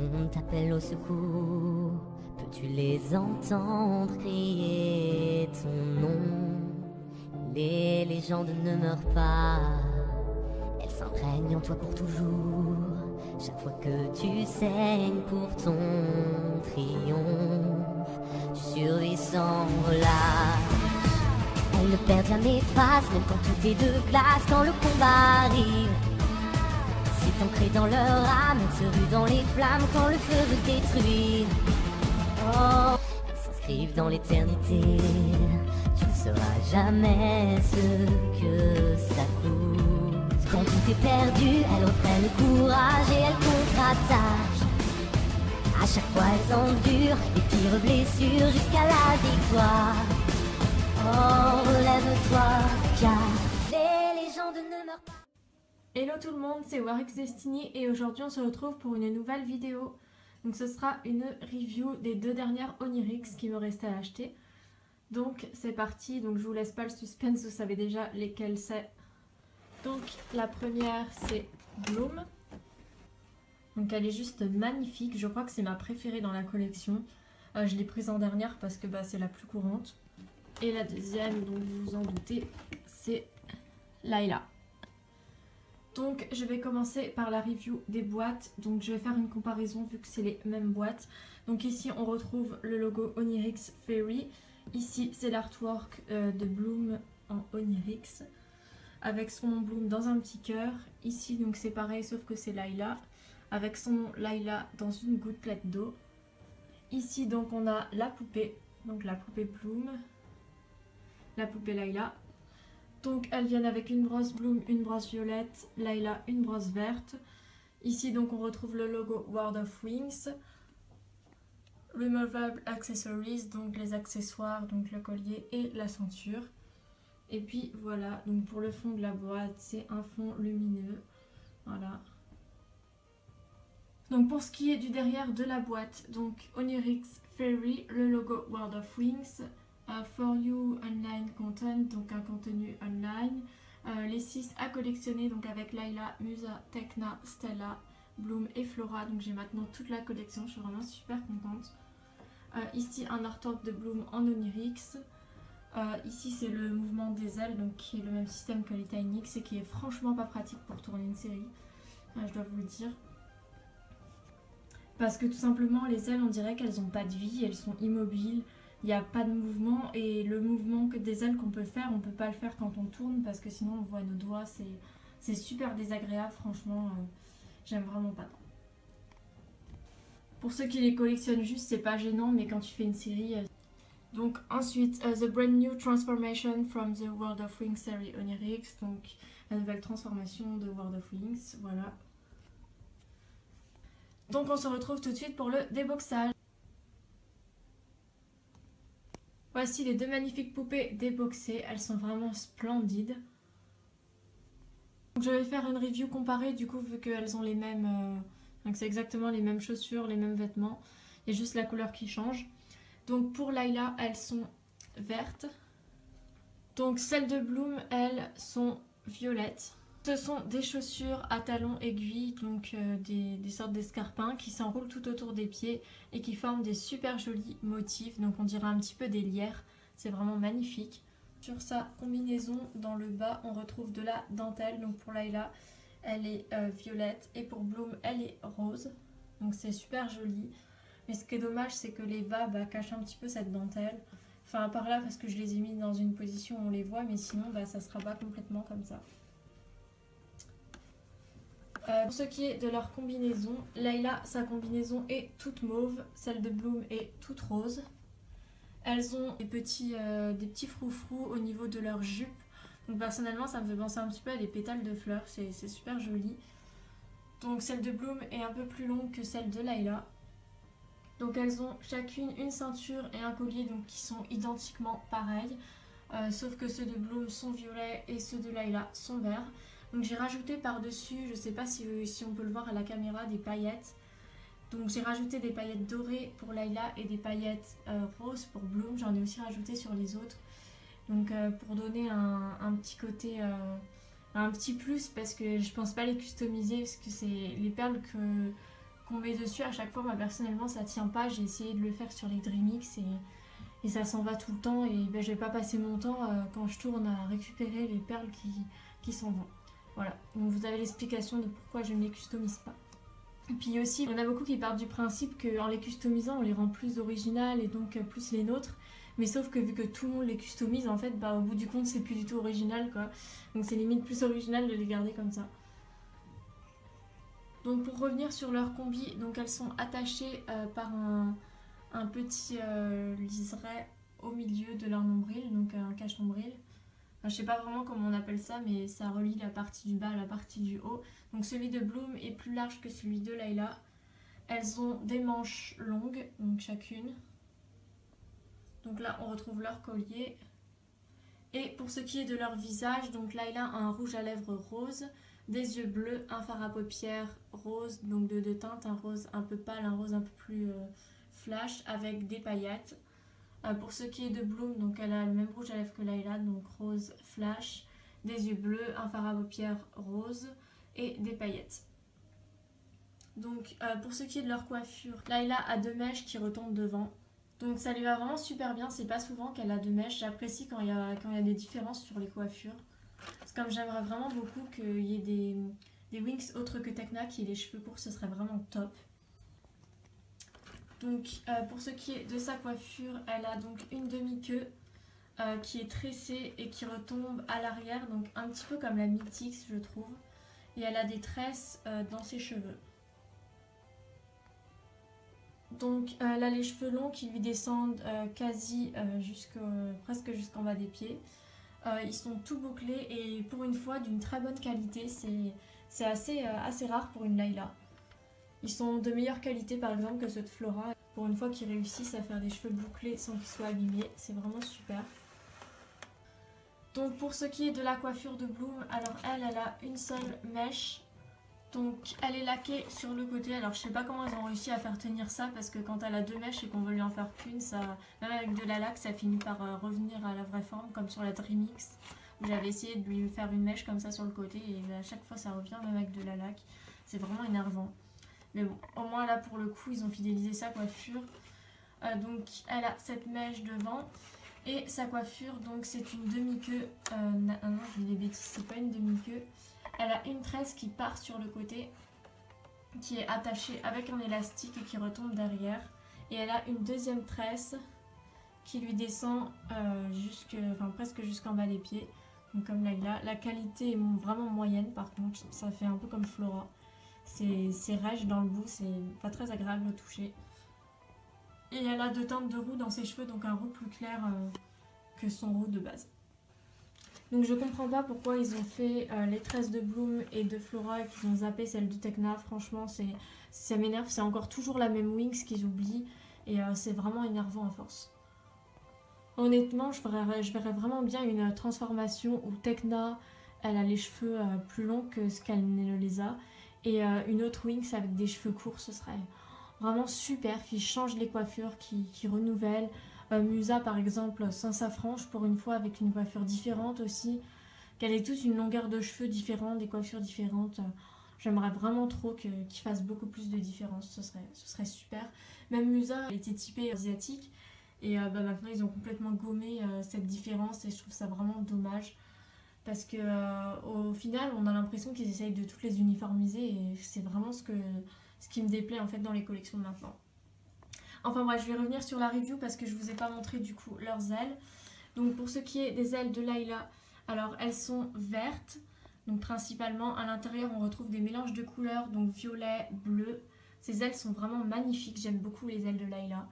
monde t'appelle au secours, peux-tu les entendre crier ton nom? Les légendes ne meurent pas, elles s'imprègnent en toi pour toujours. Chaque fois que tu saignes pour ton triomphe, tu survis sans relâche. Elles ne perdent jamais face, même quand tout est de glace. Quand le combat arrive, c'est ancré dans leur âme. Elles se ruent dans les flammes quand le feu veut détruire. Oh, elles s'inscrivent dans l'éternité. Tu ne sauras jamais ce que ça coûte. Quand tout est perdu, elles reprennent le courage et elles contre-attaquent. À chaque fois elles endurent les pires blessures jusqu'à la victoire. Oh, relève-toi, car les légendes ne meurent pas. Hello tout le monde, c'est Warix Destiny et aujourd'hui on se retrouve pour une nouvelle vidéo. Donc ce sera une review des 2 dernières Onirix qui me restait à acheter. Donc c'est parti, donc je vous laisse pas le suspense, vous savez déjà lesquelles c'est. Donc la première c'est Bloom. Donc elle est juste magnifique, je crois que c'est ma préférée dans la collection. Je l'ai prise en dernière parce que c'est la plus courante. Et la deuxième, donc vous vous en doutez, c'est Layla. Donc je vais commencer par la review des boîtes. Donc je vais faire une comparaison vu que c'est les mêmes boîtes. Donc ici on retrouve le logo Onirix Fairy. Ici c'est l'artwork de Bloom en Onirix, avec son nom Bloom dans un petit cœur. Ici donc c'est pareil sauf que c'est Layla, avec son nom Layla dans une gouttelette d'eau. Ici donc on a la poupée, donc la poupée Bloom, la poupée Layla. Donc elles viennent avec une brosse Bloom, une brosse violette, Layla une brosse verte. Ici donc on retrouve le logo World of Wings. Removable Accessories, donc les accessoires, donc le collier et la ceinture. Et puis voilà, donc pour le fond de la boîte c'est un fond lumineux, voilà. Donc pour ce qui est du derrière de la boîte, donc Onirix Fairy, le logo World of Wings. For You Online Content, donc un contenu online. Les 6 à collectionner, donc avec Layla, Musa, Tekna, Stella, Bloom et Flora. Donc j'ai maintenant toute la collection, je suis vraiment super contente. Ici un artwork de Bloom en Onirix. Ici c'est le mouvement des ailes, donc qui est le même système que les Tinix et qui est franchement pas pratique pour tourner une série. Je dois vous le dire. Parce que tout simplement les ailes on dirait qu'elles n'ont pas de vie, elles sont immobiles. Il n'y a pas de mouvement et le mouvement que des ailes qu'on peut faire, on ne peut pas le faire quand on tourne parce que sinon on voit nos doigts, c'est super désagréable, franchement, j'aime vraiment pas. Pour ceux qui les collectionnent juste, c'est pas gênant, mais quand tu fais une série... Donc ensuite, The Brand New Transformation from the World of Wings Series Onirix, donc la nouvelle transformation de World of Wings, voilà. Donc on se retrouve tout de suite pour le déboxage. Voici les 2 magnifiques poupées déboxées, elles sont vraiment splendides. Donc je vais faire une review comparée du coup vu qu'elles ont les mêmes... donc c'est exactement les mêmes chaussures, les mêmes vêtements. Il y a juste la couleur qui change. Donc pour Layla, elles sont vertes. Donc celles de Bloom, elles sont violettes. Ce sont des chaussures à talons aiguilles, donc des sortes d'escarpins qui s'enroulent tout autour des pieds et qui forment des super jolis motifs. Donc on dirait un petit peu des lierres, c'est vraiment magnifique. Sur sa combinaison, dans le bas, on retrouve de la dentelle. Donc pour Layla, elle est violette et pour Bloom, elle est rose. Donc c'est super joli. Mais ce qui est dommage, c'est que les bas cachent un petit peu cette dentelle. Enfin à part là parce que je les ai mis dans une position où on les voit, mais sinon ça se rabat complètement comme ça. Pour ce qui est de leur combinaison, Layla, sa combinaison est toute mauve, celle de Bloom est toute rose. Elles ont des petits froufrous au niveau de leur jupe. Donc personnellement ça me fait penser un petit peu à des pétales de fleurs, c'est super joli. Donc celle de Bloom est un peu plus longue que celle de Layla. Donc elles ont chacune une ceinture et un collier donc qui sont identiquement pareils. Sauf que ceux de Bloom sont violets et ceux de Layla sont verts. Donc j'ai rajouté par-dessus, je ne sais pas si on peut le voir à la caméra, des paillettes. Donc j'ai rajouté des paillettes dorées pour Layla et des paillettes roses pour Bloom. J'en ai aussi rajouté sur les autres. Donc pour donner un petit côté, un petit plus parce que je pense pas les customiser parce que c'est les perles qu'on met dessus à chaque fois. Moi personnellement ça tient pas, j'ai essayé de le faire sur les Dreamix et ça s'en va tout le temps et ben, je vais pas passer mon temps quand je tourne à récupérer les perles qui s'en vont. Voilà, donc vous avez l'explication de pourquoi je ne les customise pas. Et puis aussi, il y en a beaucoup qui partent du principe qu'en les customisant, on les rend plus originales et donc plus les nôtres. Mais sauf que vu que tout le monde les customise, en fait, bah, au bout du compte, c'est plus du tout original, quoi. Donc c'est limite plus original de les garder comme ça. Donc pour revenir sur leur combi, donc elles sont attachées par un petit liseré au milieu de leur nombril, donc un cache-nombril. Enfin, je sais pas vraiment comment on appelle ça, mais ça relie la partie du bas à la partie du haut. Donc celui de Bloom est plus large que celui de Layla. Elles ont des manches longues, donc chacune. Donc là on retrouve leur collier. Et pour ce qui est de leur visage, donc Layla a un rouge à lèvres rose, des yeux bleus, un fard à paupières rose, donc de deux teintes, un rose un peu pâle, un rose un peu plus flash avec des paillettes. Pour ce qui est de Bloom, donc elle a le même rouge à lèvres que Layla, donc rose flash, des yeux bleus, un fard à paupières rose et des paillettes. Donc pour ce qui est de leur coiffure, Layla a deux mèches qui retombent devant. Donc ça lui va vraiment super bien, c'est pas souvent qu'elle a deux mèches. J'apprécie quand il y a des différences sur les coiffures. Parce que comme j'aimerais vraiment beaucoup qu'il y ait des wings autres que Tekna qui aient les cheveux courts, ce serait vraiment top. Donc pour ce qui est de sa coiffure, elle a donc une demi-queue qui est tressée et qui retombe à l'arrière, donc un petit peu comme la Mythix je trouve. Et elle a des tresses dans ses cheveux. Donc elle a les cheveux longs qui lui descendent quasi presque jusqu'en bas des pieds. Ils sont tout bouclés et pour une fois d'une très bonne qualité, c'est assez rare pour une Layla. Ils sont de meilleure qualité par exemple que ceux de Flora. Pour une fois qu'ils réussissent à faire des cheveux bouclés sans qu'ils soient abîmés, c'est vraiment super. Donc pour ce qui est de la coiffure de Bloom, alors elle a une seule mèche. Donc elle est laquée sur le côté, alors je sais pas comment ils ont réussi à faire tenir ça parce que quand elle a deux mèches et qu'on veut lui en faire qu'une, même avec de la laque ça finit par revenir à la vraie forme comme sur la Dreamix où j'avais essayé de lui faire une mèche comme ça sur le côté et à chaque fois ça revient même avec de la laque, c'est vraiment énervant. Mais bon, au moins là pour le coup ils ont fidélisé sa coiffure. Donc elle a cette mèche devant et sa coiffure donc c'est une demi-queue, non je dis des bêtises, c'est pas une demi-queue. Elle a une tresse qui part sur le côté, qui est attachée avec un élastique et qui retombe derrière. Et elle a une deuxième tresse qui lui descend presque jusqu'en bas des pieds. Donc comme Layla. La qualité est vraiment moyenne par contre, ça fait un peu comme Flora. C'est rêche dans le bout, c'est pas très agréable au toucher. Et elle a deux teintes de roux dans ses cheveux, donc un roux plus clair que son roux de base. Donc je comprends pas pourquoi ils ont fait les tresses de Bloom et de Flora et qu'ils ont zappé celle de Tekna. Franchement ça m'énerve, c'est encore toujours la même Wings qu'ils oublient et c'est vraiment énervant à force. Honnêtement je verrais vraiment bien une transformation où Tekna elle a les cheveux plus longs que ce qu'elle ne les a et une autre Wings avec des cheveux courts, ce serait vraiment super, qui change les coiffures, qui renouvelle. Musa par exemple sans sa frange pour une fois avec une coiffure différente aussi, qu'elle ait tous une longueur de cheveux différente, des coiffures différentes. J'aimerais vraiment trop qu'ils fassent beaucoup plus de différence, ce serait super. Même Musa elle était typée asiatique et maintenant ils ont complètement gommé cette différence et je trouve ça vraiment dommage parce que au final on a l'impression qu'ils essayent de toutes les uniformiser et c'est vraiment ce qui me déplaît en fait dans les collections de maintenant. Enfin bref, je vais revenir sur la review parce que je vous ai pas montré du coup leurs ailes. Donc pour ce qui est des ailes de Layla, alors elles sont vertes. Donc principalement à l'intérieur on retrouve des mélanges de couleurs, donc violet, bleu. Ces ailes sont vraiment magnifiques, j'aime beaucoup les ailes de Layla.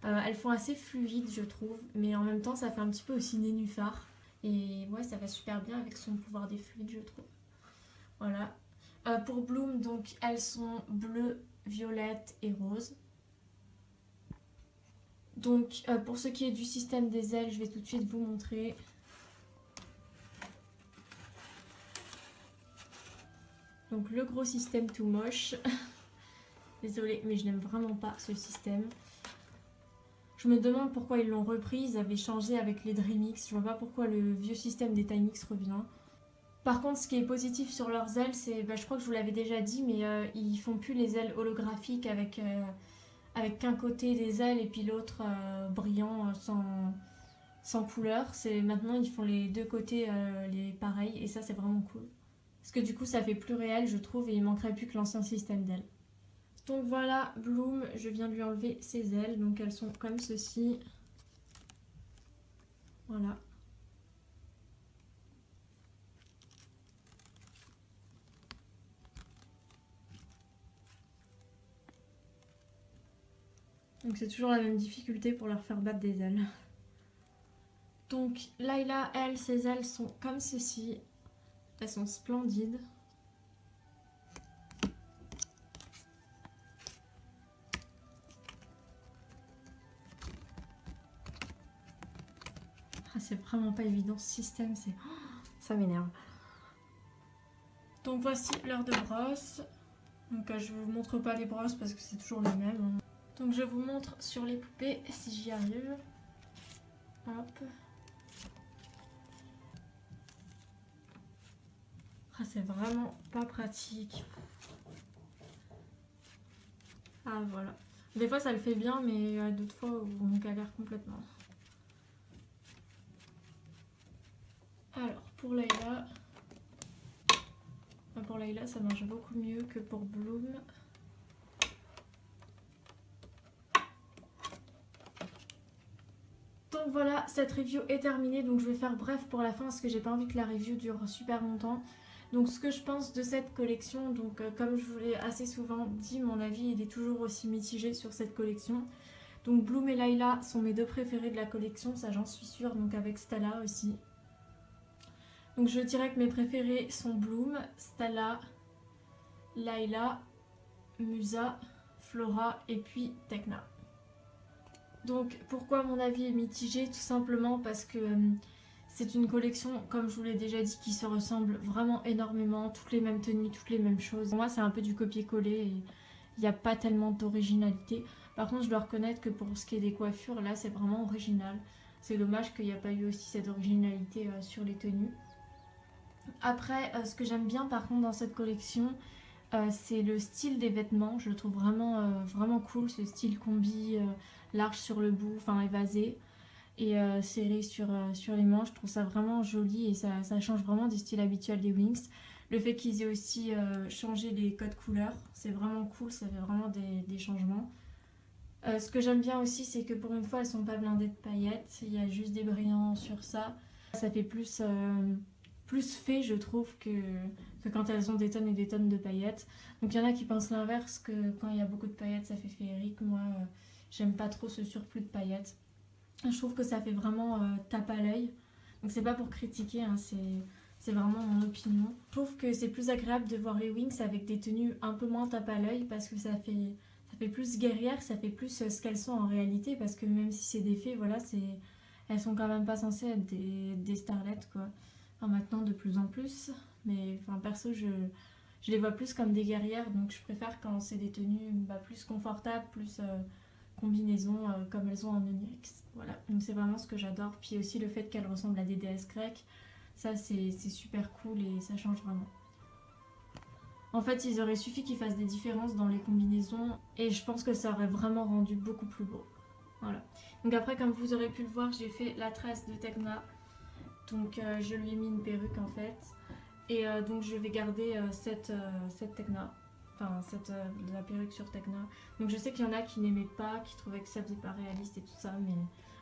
Elles font assez fluide je trouve, mais en même temps ça fait un petit peu aussi nénuphar. Et ouais ça va super bien avec son pouvoir des fluides je trouve. Voilà. Pour Bloom, donc elles sont bleues, violettes et roses. Donc pour ce qui est du système des ailes, je vais tout de suite vous montrer. Donc le gros système tout moche. Désolée mais je n'aime vraiment pas ce système. Je me demande pourquoi ils l'ont repris, ils avaient changé avec les Dreamix. Je vois pas pourquoi le vieux système des Timix revient. Par contre, ce qui est positif sur leurs ailes, c'est, je crois que je vous l'avais déjà dit, mais ils font plus les ailes holographiques avec qu'un côté des ailes et puis l'autre brillant sans couleur. Maintenant ils font les deux côtés les pareils et ça c'est vraiment cool. Parce que du coup ça fait plus réel je trouve et il manquerait plus que l'ancien système d'ailes. Donc voilà, Bloom, je viens de lui enlever ses ailes, donc elles sont comme ceci. Voilà. Donc c'est toujours la même difficulté pour leur faire battre des ailes. Donc Layla, elle, ses ailes sont comme ceci. Elles sont splendides. Ah, c'est vraiment pas évident ce système, c'est... ça m'énerve. Donc voici l'heure de brosse. Donc je vous montre pas les brosses parce que c'est toujours les mêmes. Donc je vous montre sur les poupées si j'y arrive. Hop. Ah, c'est vraiment pas pratique. Ah voilà. Des fois ça le fait bien mais d'autres fois on galère complètement. Alors pour Layla ça marche beaucoup mieux que pour Bloom. Donc voilà, cette review est terminée, donc je vais faire bref pour la fin parce que j'ai pas envie que la review dure super longtemps. Donc ce que je pense de cette collection, donc comme je vous l'ai assez souvent dit, mon avis il est toujours aussi mitigé sur cette collection. Donc Bloom et Layla sont mes deux préférés de la collection, ça j'en suis sûre, donc avec Stella aussi. Donc je dirais que mes préférés sont Bloom, Stella, Layla, Musa, Flora et puis Tecna. Donc pourquoi mon avis est mitigé? Tout simplement parce que c'est une collection, comme je vous l'ai déjà dit, qui se ressemble vraiment énormément. Toutes les mêmes tenues, toutes les mêmes choses. Pour moi c'est un peu du copier-coller et il n'y a pas tellement d'originalité. Par contre je dois reconnaître que pour ce qui est des coiffures, là c'est vraiment original. C'est dommage qu'il n'y a pas eu aussi cette originalité sur les tenues. Après ce que j'aime bien par contre dans cette collection, c'est le style des vêtements. Je le trouve vraiment cool, ce style combi large sur le bout, enfin évasé et serré sur les manches. Je trouve ça vraiment joli et ça change vraiment du style habituel des Winx. Le fait qu'ils aient aussi changé les codes couleurs, c'est vraiment cool, ça fait vraiment des changements. Ce que j'aime bien aussi, c'est que pour une fois elles sont pas blindées de paillettes, il y a juste des brillants sur ça. Ça fait plus fait je trouve que quand elles ont des tonnes et des tonnes de paillettes. Donc il y en a qui pensent l'inverse, que quand il y a beaucoup de paillettes ça fait féerique. Moi j'aime pas trop ce surplus de paillettes. Je trouve que ça fait vraiment tape à l'œil. Donc c'est pas pour critiquer, hein, c'est vraiment mon opinion. Je trouve que c'est plus agréable de voir les Winx avec des tenues un peu moins tape à l'œil parce que ça fait plus guerrière, ça fait plus ce qu'elles sont en réalité, parce que même si c'est des fées, voilà, elles sont quand même pas censées être des starlettes quoi. Enfin, maintenant de plus en plus, mais enfin perso je les vois plus comme des guerrières, donc je préfère quand c'est des tenues plus confortables, plus combinaisons comme elles ont en Onyx. Voilà, donc c'est vraiment ce que j'adore. Puis aussi le fait qu'elles ressemblent à des déesses grecques, ça c'est super cool et ça change vraiment. En fait il aurait suffi qu'ils fassent des différences dans les combinaisons et je pense que ça aurait vraiment rendu beaucoup plus beau. Voilà, donc après comme vous aurez pu le voir, j'ai fait la tresse de Tecna. Donc je lui ai mis une perruque en fait. Et donc je vais garder cette Tecna. Enfin la perruque sur Tecna. Donc je sais qu'il y en a qui n'aimaient pas, qui trouvaient que ça faisait pas réaliste et tout ça. Mais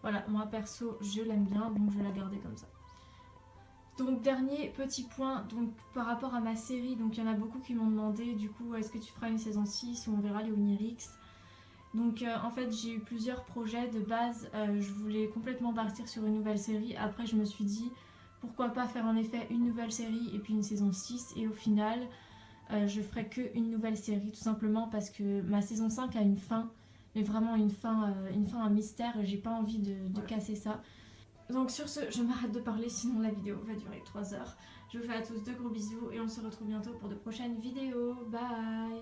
voilà, moi perso je l'aime bien, donc je vais la garder comme ça. Donc dernier petit point, donc par rapport à ma série, donc il y en a beaucoup qui m'ont demandé du coup est-ce que tu feras une saison 6 ou on verra les Onyx. Donc en fait j'ai eu plusieurs projets de base, je voulais complètement partir sur une nouvelle série. Après je me suis dit pourquoi pas faire en effet une nouvelle série et puis une saison 6 et au final je ferai que une nouvelle série tout simplement parce que ma saison 5 a une fin, mais vraiment une fin à mystère et j'ai pas envie de casser ça. Donc sur ce je m'arrête de parler sinon la vidéo va durer 3 heures. Je vous fais à tous de gros bisous et on se retrouve bientôt pour de prochaines vidéos. Bye.